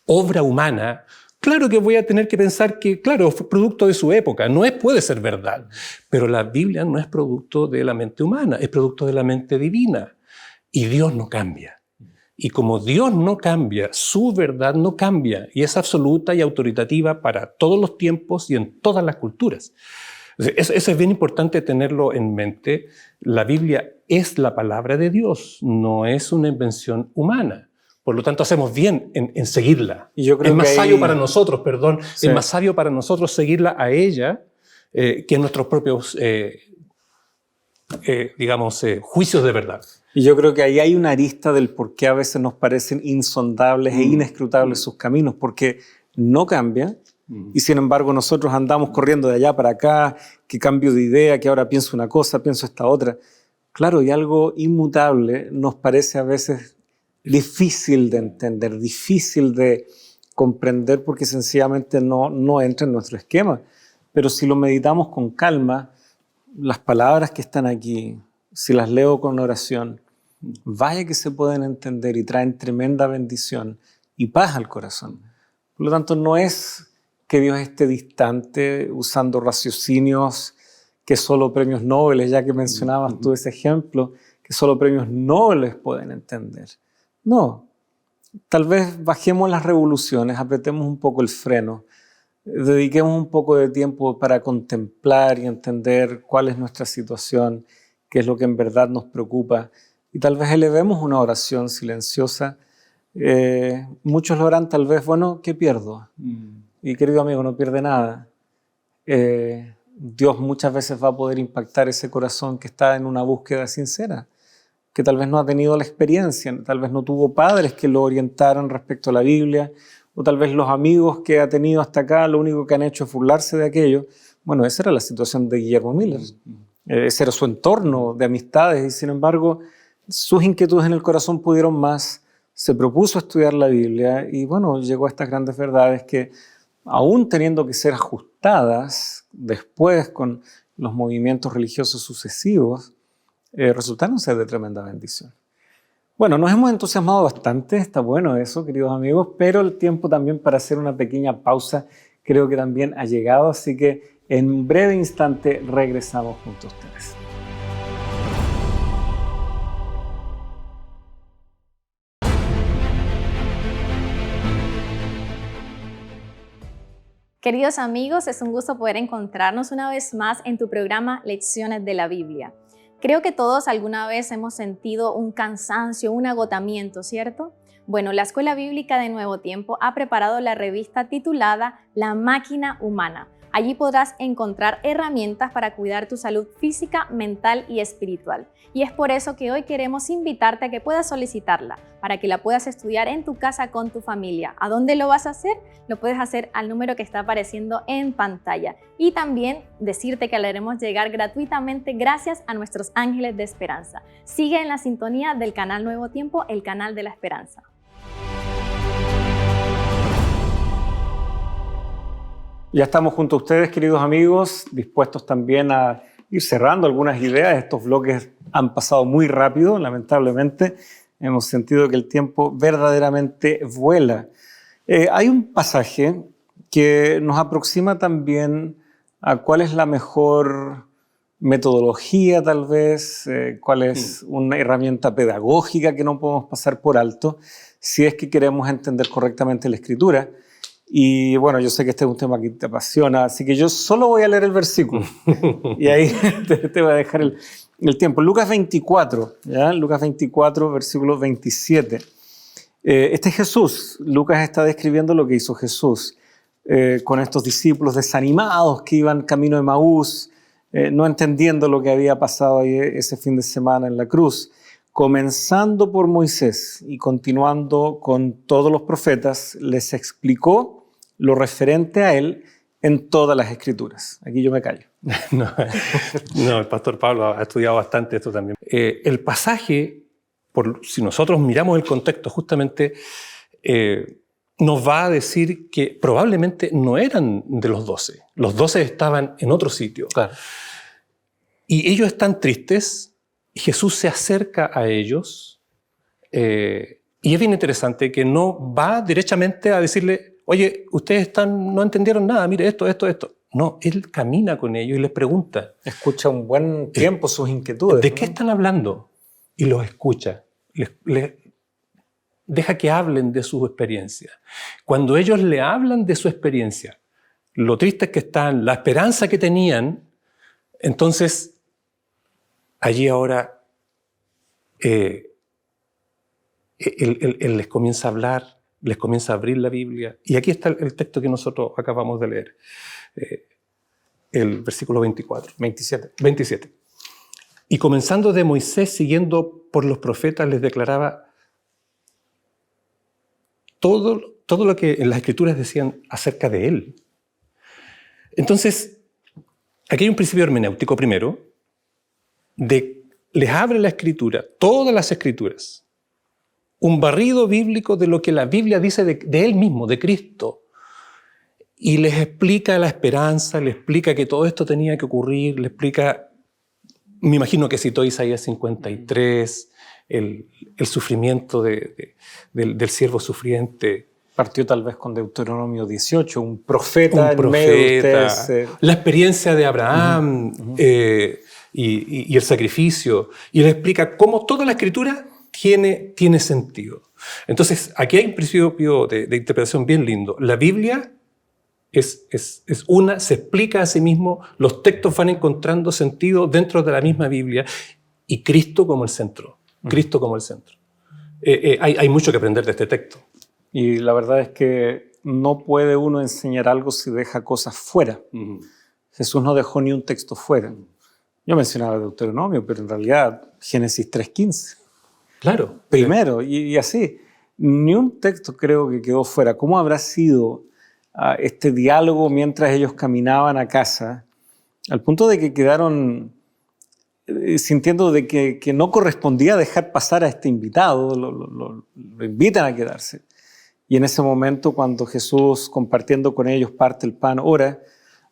obra humana, claro que voy a tener que pensar que, claro, fue producto de su época, puede ser verdad. Pero la Biblia no es producto de la mente humana, es producto de la mente divina. Y Dios no cambia. Y como Dios no cambia, su verdad no cambia. Y es absoluta y autoritativa para todos los tiempos y en todas las culturas. Eso es bien importante tenerlo en mente. La Biblia es la palabra de Dios, no es una invención humana. Por lo tanto, hacemos bien en seguirla. Y yo creo es más que sabio para nosotros, perdón, sí. Es más sabio para nosotros seguirla a ella que en nuestros propios, juicios de verdad. Y yo creo que ahí hay una arista del por qué a veces nos parecen insondables e inescrutables sus caminos, porque no cambia. Y sin embargo nosotros andamos corriendo de allá para acá, que cambio de idea, que ahora pienso una cosa, pienso esta otra. Claro, y algo inmutable nos parece a veces difícil de entender, difícil de comprender porque sencillamente no entra en nuestro esquema. Pero si lo meditamos con calma, las palabras que están aquí, si las leo con oración, vaya que se pueden entender y traen tremenda bendición y paz al corazón. Por lo tanto, no es que Dios esté distante usando raciocinios que solo premios Nobel, ya que mencionabas tú ese ejemplo, que solo premios Nobel pueden entender. No, tal vez bajemos las revoluciones, apretemos un poco el freno, dediquemos un poco de tiempo para contemplar y entender cuál es nuestra situación, qué es lo que en verdad nos preocupa, y tal vez elevemos una oración silenciosa. Muchos lo harán tal vez, bueno, ¿qué pierdo? Y querido amigo, no pierde nada. Dios muchas veces va a poder impactar ese corazón que está en una búsqueda sincera, que tal vez no ha tenido la experiencia, tal vez no tuvo padres que lo orientaran respecto a la Biblia, o tal vez los amigos que ha tenido hasta acá lo único que han hecho es burlarse de aquello. Bueno, esa era la situación de Guillermo Miller. Ese era su entorno de amistades y sin embargo sus inquietudes en el corazón pudieron más. Se propuso estudiar la Biblia y bueno, llegó a estas grandes verdades que aún teniendo que ser ajustadas después con los movimientos religiosos sucesivos, resultaron ser de tremenda bendición. Bueno, nos hemos entusiasmado bastante, está bueno eso, queridos amigos, pero el tiempo también para hacer una pequeña pausa creo que también ha llegado, así que en un breve instante regresamos junto a ustedes. Queridos amigos, es un gusto poder encontrarnos una vez más en tu programa Lecciones de la Biblia. Creo que todos alguna vez hemos sentido un cansancio, un agotamiento, ¿cierto? Bueno, la Escuela Bíblica de Nuevo Tiempo ha preparado la revista titulada La Máquina Humana. Allí podrás encontrar herramientas para cuidar tu salud física, mental y espiritual. Y es por eso que hoy queremos invitarte a que puedas solicitarla, para que la puedas estudiar en tu casa con tu familia. ¿A dónde lo vas a hacer? Lo puedes hacer al número que está apareciendo en pantalla. Y también decirte que la haremos llegar gratuitamente gracias a nuestros ángeles de esperanza. Sigue en la sintonía del canal Nuevo Tiempo, el canal de la esperanza. Ya estamos junto a ustedes, queridos amigos, dispuestos también a ir cerrando algunas ideas. Estos bloques han pasado muy rápido, lamentablemente. Hemos sentido que el tiempo verdaderamente vuela. Hay un pasaje que nos aproxima también a cuál es la mejor metodología, tal vez, cuál es una herramienta pedagógica que no podemos pasar por alto si es que queremos entender correctamente la Escritura. Y bueno, yo sé que este es un tema que te apasiona, así que yo solo voy a leer el versículo y ahí te voy a dejar el tiempo. Lucas 24, ¿ya? Lucas 24, versículo 27. Este es Jesús. Lucas está describiendo lo que hizo Jesús con estos discípulos desanimados que iban camino de Emaús, no entendiendo lo que había pasado ahí ese fin de semana en la cruz. Comenzando por Moisés y continuando con todos los profetas, les explicó lo referente a él en todas las Escrituras. Aquí yo me callo. No, el pastor Pablo ha estudiado bastante esto también. El pasaje, si nosotros miramos el contexto, justamente nos va a decir que probablemente no eran de los 12. Los 12 estaban en otro sitio. Claro. Y ellos están tristes. Jesús se acerca a ellos y es bien interesante que no va derechamente a decirle, oye, ustedes no entendieron nada, mire esto. No, Él camina con ellos y les pregunta. Escucha un buen tiempo sus inquietudes. ¿De qué están hablando? Y los escucha. Les deja que hablen de su experiencia. Cuando ellos le hablan de su experiencia, lo tristes que están, la esperanza que tenían, entonces allí ahora él les comienza a hablar, les comienza a abrir la Biblia. Y aquí está el texto que nosotros acabamos de leer, el versículo 27. Y comenzando de Moisés, siguiendo por los profetas, les declaraba todo lo que en las Escrituras decían acerca de él. Entonces, aquí hay un principio hermenéutico primero, les abre la Escritura, todas las Escrituras, un barrido bíblico de lo que la Biblia dice de Él mismo, de Cristo, y les explica la esperanza, les explica que todo esto tenía que ocurrir, les explica, me imagino que citó Isaías 53, el sufrimiento del siervo sufriente, Partió tal vez con Deuteronomio 18, un profeta en medio de ustedes. La experiencia de Abraham y el sacrificio. Y le explica cómo toda la Escritura tiene sentido. Entonces, aquí hay un principio de interpretación bien lindo. La Biblia se explica a sí mismo, los textos van encontrando sentido dentro de la misma Biblia y Cristo como el centro. Cristo como el centro. Hay mucho que aprender de este texto. Y la verdad es que no puede uno enseñar algo si deja cosas fuera. Jesús no dejó ni un texto fuera. Yo mencionaba Deuteronomio, pero en realidad Génesis 3:15. Claro. Primero, y así. Ni un texto creo que quedó fuera. ¿Cómo habrá sido este diálogo mientras ellos caminaban a casa? Al punto de que quedaron sintiendo de que no correspondía dejar pasar a este invitado. Lo invitan a quedarse. Y en ese momento, cuando Jesús, compartiendo con ellos, parte el pan, ora,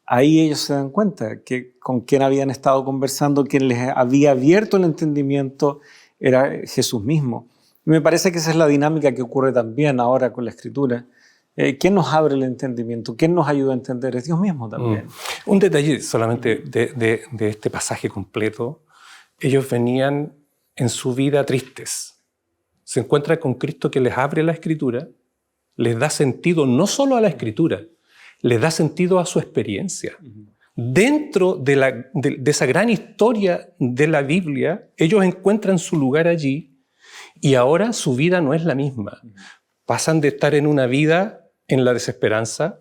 ahí ellos se dan cuenta que con quien habían estado conversando, quien les había abierto el entendimiento, era Jesús mismo. Y me parece que esa es la dinámica que ocurre también ahora con la Escritura. ¿Quién nos abre el entendimiento? ¿Quién nos ayuda a entender? Es Dios mismo también. Un detalle solamente de este pasaje completo. Ellos venían en su vida tristes. Se encuentran con Cristo que les abre la Escritura, les da sentido no solo a la Escritura, les da sentido a su experiencia. Dentro de esa gran historia de la Biblia, ellos encuentran su lugar allí y ahora su vida no es la misma. Pasan de estar en una vida en la desesperanza,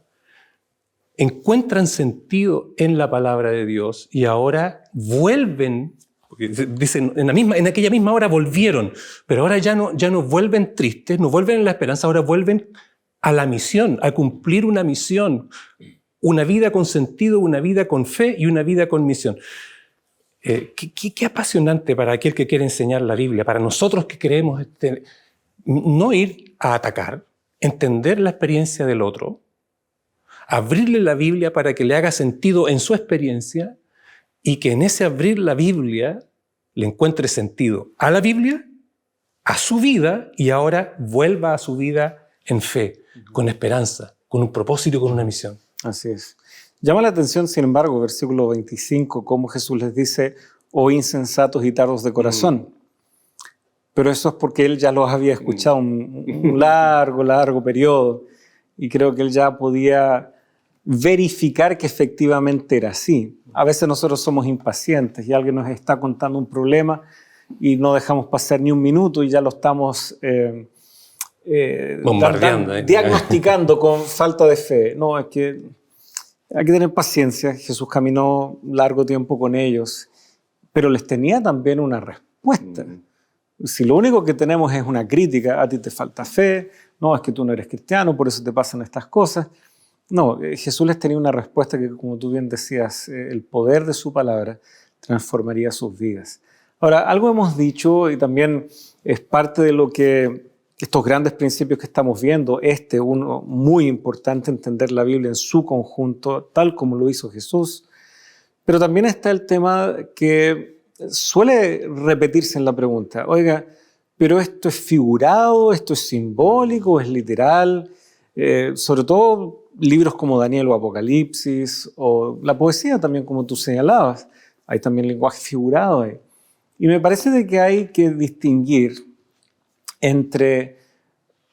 encuentran sentido en la palabra de Dios y ahora vuelven, porque dicen, en aquella misma hora volvieron, pero ahora ya no vuelven tristes, no vuelven en la esperanza, ahora vuelven a la misión, a cumplir una misión, una vida con sentido, una vida con fe y una vida con misión. Qué apasionante para aquel que quiere enseñar la Biblia, para nosotros que queremos no ir a atacar, entender la experiencia del otro, abrirle la Biblia para que le haga sentido en su experiencia y que en ese abrir la Biblia le encuentre sentido a la Biblia, a su vida y ahora vuelva a su vida en fe, con esperanza, con un propósito y con una misión. Así es. Llama la atención, sin embargo, versículo 25, cómo Jesús les dice, oh insensatos y tardos de corazón. Pero eso es porque Él ya los había escuchado un largo periodo y creo que Él ya podía verificar que efectivamente era así. A veces nosotros somos impacientes y alguien nos está contando un problema y no dejamos pasar ni un minuto y ya lo estamos bombardeando, diagnosticando con falta de fe. No, es que hay que tener paciencia. Jesús caminó largo tiempo con ellos, pero les tenía también una respuesta. Si lo único que tenemos es una crítica, a ti te falta fe, no, es que tú no eres cristiano, por eso te pasan estas cosas. No, Jesús les tenía una respuesta que, como tú bien decías, el poder de su palabra transformaría sus vidas. Ahora, algo hemos dicho y también es parte de lo que estos grandes principios que estamos viendo, uno muy importante, entender la Biblia en su conjunto, tal como lo hizo Jesús, pero también está el tema que suele repetirse en la pregunta, oiga, pero esto es figurado, esto es simbólico, es literal, sobre todo libros como Daniel o Apocalipsis, o la poesía también, como tú señalabas, hay también lenguaje figurado ahí. Y me parece de que hay que distinguir entre,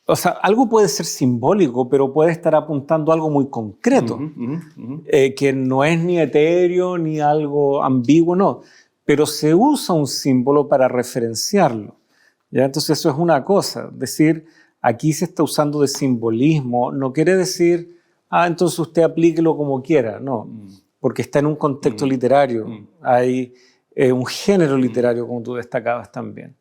o sea, algo puede ser simbólico, pero puede estar apuntando a algo muy concreto, que no es ni etéreo ni algo ambiguo, no, pero se usa un símbolo para referenciarlo. ¿Ya? Entonces eso es una cosa, decir, aquí se está usando de simbolismo, no quiere decir, entonces usted aplíquelo como quiera, no, porque está en un contexto literario, hay un género literario, como tú destacabas también.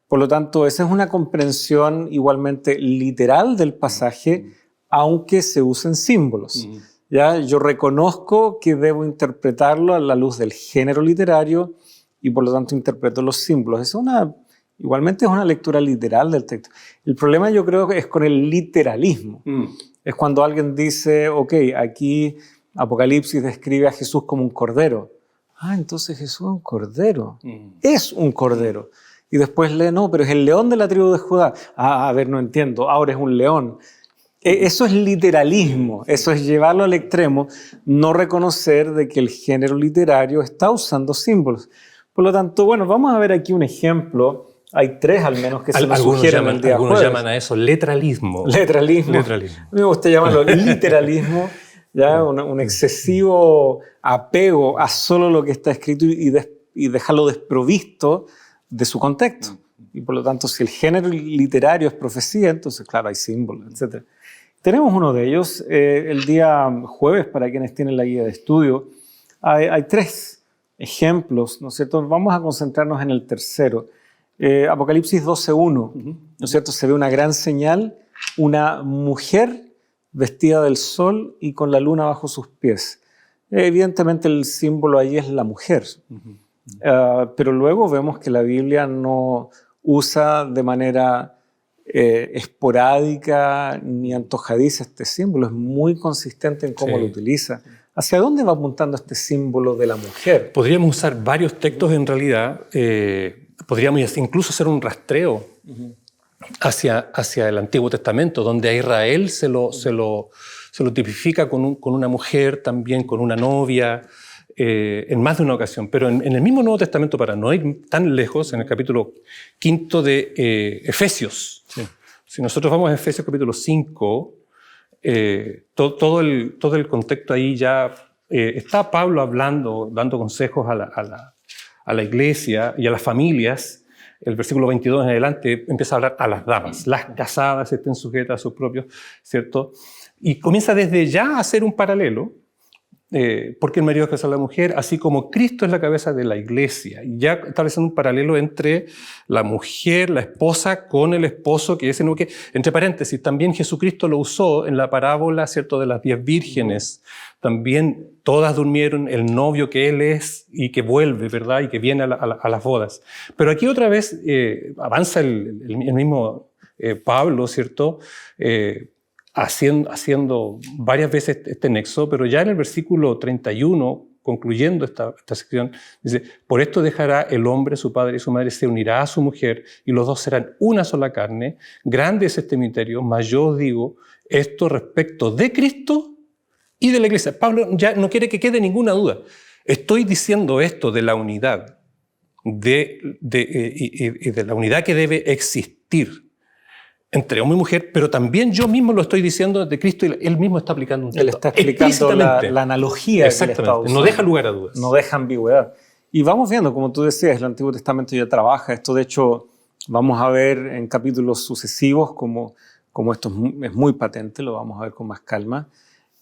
Por lo tanto, esa es una comprensión igualmente literal del pasaje, aunque se usen símbolos. ¿Ya? Yo reconozco que debo interpretarlo a la luz del género literario y por lo tanto interpreto los símbolos. Igualmente es una lectura literal del texto. El problema yo creo que es con el literalismo. Es cuando alguien dice, ok, aquí Apocalipsis describe a Jesús como un cordero. Entonces Jesús es un cordero. Es un cordero. Y después lee, no, pero es el león de la tribu de Judá. A ver, no entiendo, ahora es un león. Eso es literalismo, eso es llevarlo al extremo, no reconocer de que el género literario está usando símbolos. Por lo tanto, bueno, vamos a ver aquí un ejemplo. Hay 3 al menos que se nos sugieren el día jueves. Algunos llaman a eso letralismo. Letralismo. A mí me gusta llamarlo literalismo, ¿ya? Un excesivo apego a solo lo que está escrito y dejarlo desprovisto de su contexto. Y por lo tanto, si el género literario es profecía, entonces, claro, hay símbolos, etc. Tenemos uno de ellos el día jueves, para quienes tienen la guía de estudio. Hay 3 ejemplos, ¿no es cierto? Vamos a concentrarnos en el tercero. Apocalipsis 12:1, ¿no es cierto? Se ve una gran señal, una mujer vestida del sol y con la luna bajo sus pies. Evidentemente el símbolo allí es la mujer, pero luego vemos que la Biblia no usa de manera esporádica ni antojadiza este símbolo, es muy consistente en cómo lo utiliza. ¿Hacia dónde va apuntando este símbolo de la mujer? Podríamos usar varios textos en realidad. Podríamos incluso hacer un rastreo hacia el Antiguo Testamento, donde a Israel se lo tipifica con una mujer, también con una novia, en más de una ocasión. Pero en el mismo Nuevo Testamento, para no ir tan lejos, en el capítulo 5 de Efesios. Sí. Si nosotros vamos a Efesios capítulo 5, todo el contexto ahí ya está Pablo dando consejos a la iglesia y a las familias. El versículo 22 en adelante empieza a hablar a las damas. Las casadas estén sujetas a sus propios, ¿cierto? Y comienza desde ya a hacer un paralelo, porque el marido es casado a la mujer, así como Cristo es la cabeza de la iglesia. Y ya estableciendo un paralelo entre la mujer, la esposa, con el esposo, que es el que, entre paréntesis, también Jesucristo lo usó en la parábola, ¿cierto?, de las 10 vírgenes. También todas durmieron, el novio que él es y que vuelve, ¿verdad?, y que viene a las bodas. Pero aquí otra vez avanza el mismo Pablo, ¿cierto?, haciendo varias veces este nexo, pero ya en el versículo 31, concluyendo esta sección, dice: por esto dejará el hombre su padre y su madre, se unirá a su mujer, y los dos serán una sola carne. Grande es este misterio, mas yo os digo esto respecto de Cristo y de la iglesia. Pablo ya no quiere que quede ninguna duda. Estoy diciendo esto de la unidad, de la unidad que debe existir entre hombre y mujer, pero también yo mismo lo estoy diciendo de Cristo y él mismo está aplicando un texto. Él está explicando la analogía. Exactamente, que él está usando. No deja lugar a dudas. No deja ambigüedad. Y vamos viendo, como tú decías, el Antiguo Testamento ya trabaja esto. De hecho, vamos a ver en capítulos sucesivos como esto es muy patente, lo vamos a ver con más calma.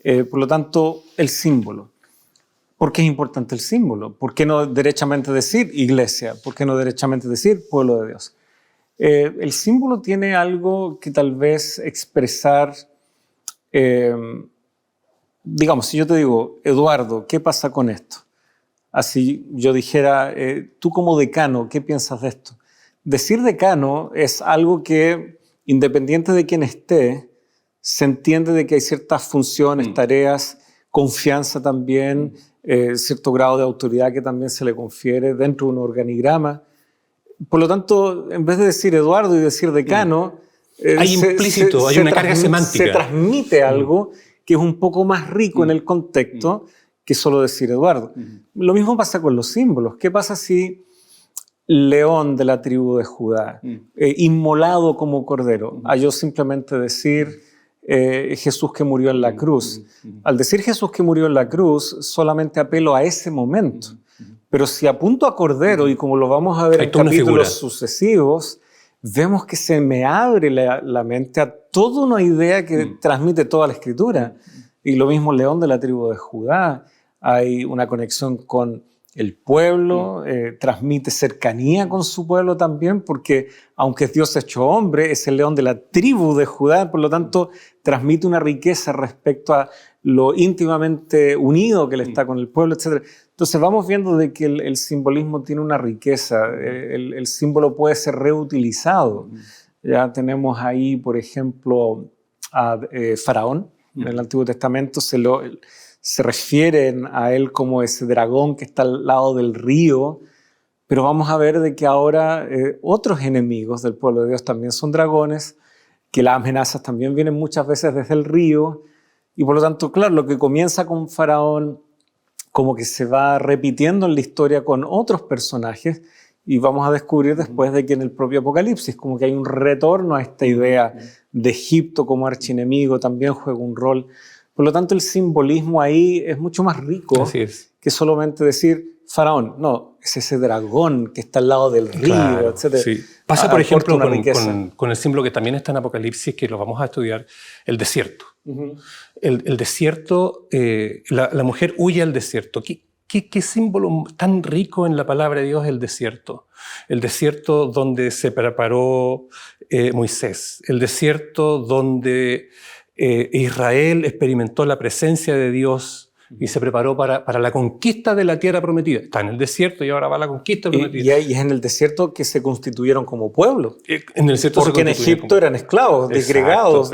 Por lo tanto, el símbolo. ¿Por qué es importante el símbolo? ¿Por qué no derechamente decir iglesia? ¿Por qué no derechamente decir pueblo de Dios? El símbolo tiene algo que tal vez expresar, digamos, si yo te digo, Eduardo, ¿qué pasa con esto? Así yo dijera, tú como decano, ¿qué piensas de esto? Decir decano es algo que, independiente de quién esté, se entiende de que hay ciertas funciones, tareas, confianza también, cierto grado de autoridad que también se le confiere dentro de un organigrama. Por lo tanto, en vez de decir Eduardo y decir decano, hay implícito, hay una carga semántica. Se transmite algo que es un poco más rico en el contexto que solo decir Eduardo. Lo mismo pasa con los símbolos. ¿Qué pasa si león de la tribu de Judá, inmolado como cordero, a yo simplemente decir Jesús que murió en la cruz? Al decir Jesús que murió en la cruz, solamente apelo a ese momento. Pero si apunto a Cordero, y como lo vamos a ver en capítulos sucesivos, vemos que se me abre la mente a toda una idea que transmite toda la Escritura. Y lo mismo León de la tribu de Judá. Hay una conexión con el pueblo, transmite cercanía con su pueblo también, porque aunque es Dios hecho hombre, es el león de la tribu de Judá, por lo tanto transmite una riqueza respecto a lo íntimamente unido que él está con el pueblo, etc. Entonces vamos viendo de que el simbolismo tiene una riqueza, el símbolo puede ser reutilizado. Ya tenemos ahí, por ejemplo, a Faraón, en el Antiguo Testamento se refieren a él como ese dragón que está al lado del río, pero vamos a ver de que ahora otros enemigos del pueblo de Dios también son dragones, que las amenazas también vienen muchas veces desde el río, y por lo tanto, claro, lo que comienza con Faraón como que se va repitiendo en la historia con otros personajes, y vamos a descubrir después de que en el propio Apocalipsis como que hay un retorno a esta idea de Egipto como archienemigo, también juega un rol. Por lo tanto, el simbolismo ahí es mucho más rico que solamente decir Faraón. No, es ese dragón que está al lado del río, claro, etc. Sí. Pasa, por ejemplo, con el símbolo que también está en Apocalipsis, que lo vamos a estudiar, el desierto. El desierto, la mujer huye al desierto. ¿Qué símbolo tan rico en la palabra de Dios es el desierto? El desierto donde se preparó Moisés. El desierto donde Israel experimentó la presencia de Dios y se preparó para la conquista de la tierra prometida. Está en el desierto y ahora va a la conquista prometida. Y es en el desierto que se constituyeron como pueblo. En el desierto porque en Egipto eran esclavos, desgregados,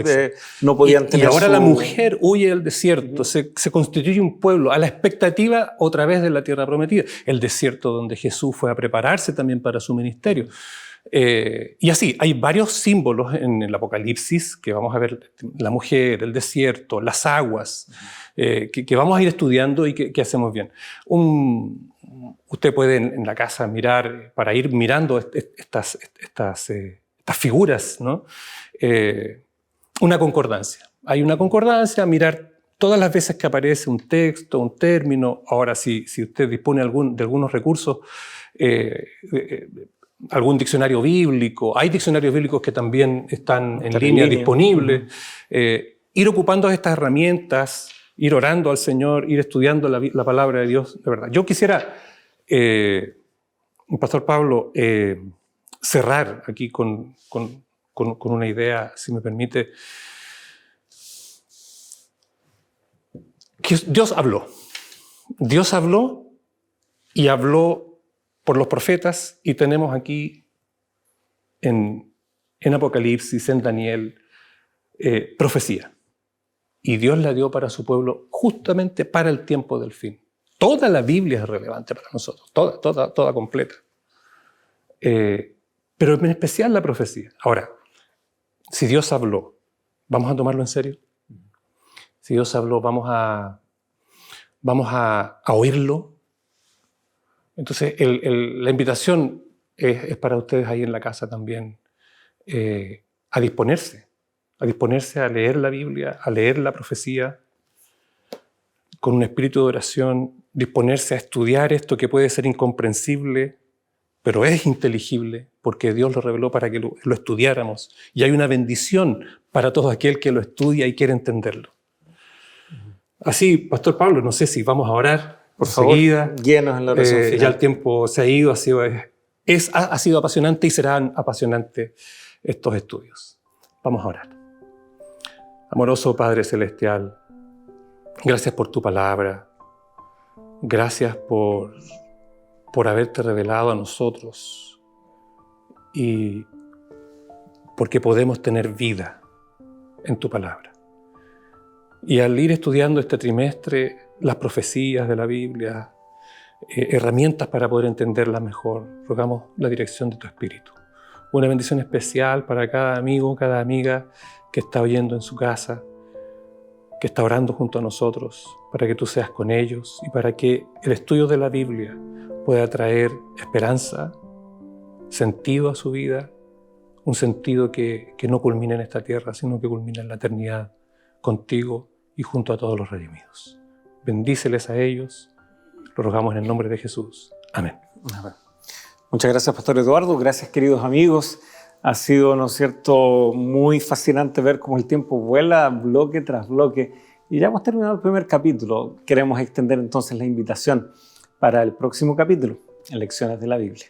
no podían tener. Y ahora la mujer huye del desierto, se constituye un pueblo a la expectativa otra vez de la tierra prometida. El desierto donde Jesús fue a prepararse también para su ministerio. Y así, hay varios símbolos en el Apocalipsis que vamos a ver: la mujer, el desierto, las aguas, que vamos a ir estudiando y que hacemos bien. Usted puede en la casa mirar, para ir mirando estas figuras, ¿no? Una concordancia. Hay una concordancia, mirar todas las veces que aparece un texto, un término. Ahora, si usted dispone de algunos recursos, algún diccionario bíblico, hay diccionarios bíblicos que también están en línea disponibles. Ir ocupando estas herramientas, ir orando al Señor, ir estudiando la palabra de Dios, de verdad. Yo quisiera, Pastor Pablo, cerrar aquí con una idea, si me permite. Que Dios habló y habló por los profetas, y tenemos aquí en Apocalipsis, en Daniel, profecía. Y Dios la dio para su pueblo justamente para el tiempo del fin. Toda la Biblia es relevante para nosotros, toda completa. Pero en especial la profecía. Ahora, si Dios habló, ¿vamos a tomarlo en serio? Si Dios habló, ¿vamos a oírlo? Entonces, la invitación es para ustedes ahí en la casa también, a disponerse a leer la Biblia, a leer la profecía, con un espíritu de oración, disponerse a estudiar esto que puede ser incomprensible, pero es inteligible, porque Dios lo reveló para que lo estudiáramos. Y hay una bendición para todo aquel que lo estudia y quiere entenderlo. Así, Pastor Pablo, no sé si vamos a orar. Por favor, guíenos en la oración final. Ya el tiempo se ha ido, ha sido apasionante y serán apasionantes estos estudios. Vamos a orar. Amoroso Padre Celestial, gracias por tu palabra. Gracias por haberte revelado a nosotros y porque podemos tener vida en tu palabra. Y al ir estudiando este trimestre las profecías de la Biblia, herramientas para poder entenderlas mejor, rogamos la dirección de tu Espíritu. Una bendición especial para cada amigo, cada amiga que está oyendo en su casa, que está orando junto a nosotros, para que tú seas con ellos y para que el estudio de la Biblia pueda traer esperanza, sentido a su vida, un sentido que no culmina en esta tierra, sino que culmina en la eternidad contigo y junto a todos los redimidos. Bendíceles a ellos, lo rogamos en el nombre de Jesús. Amén. Muchas gracias, Pastor Eduardo. Gracias, queridos amigos. Ha sido, ¿no es cierto?, muy fascinante ver cómo el tiempo vuela bloque tras bloque. Y ya hemos terminado el primer capítulo. Queremos extender entonces la invitación para el próximo capítulo, en Lecciones de la Biblia.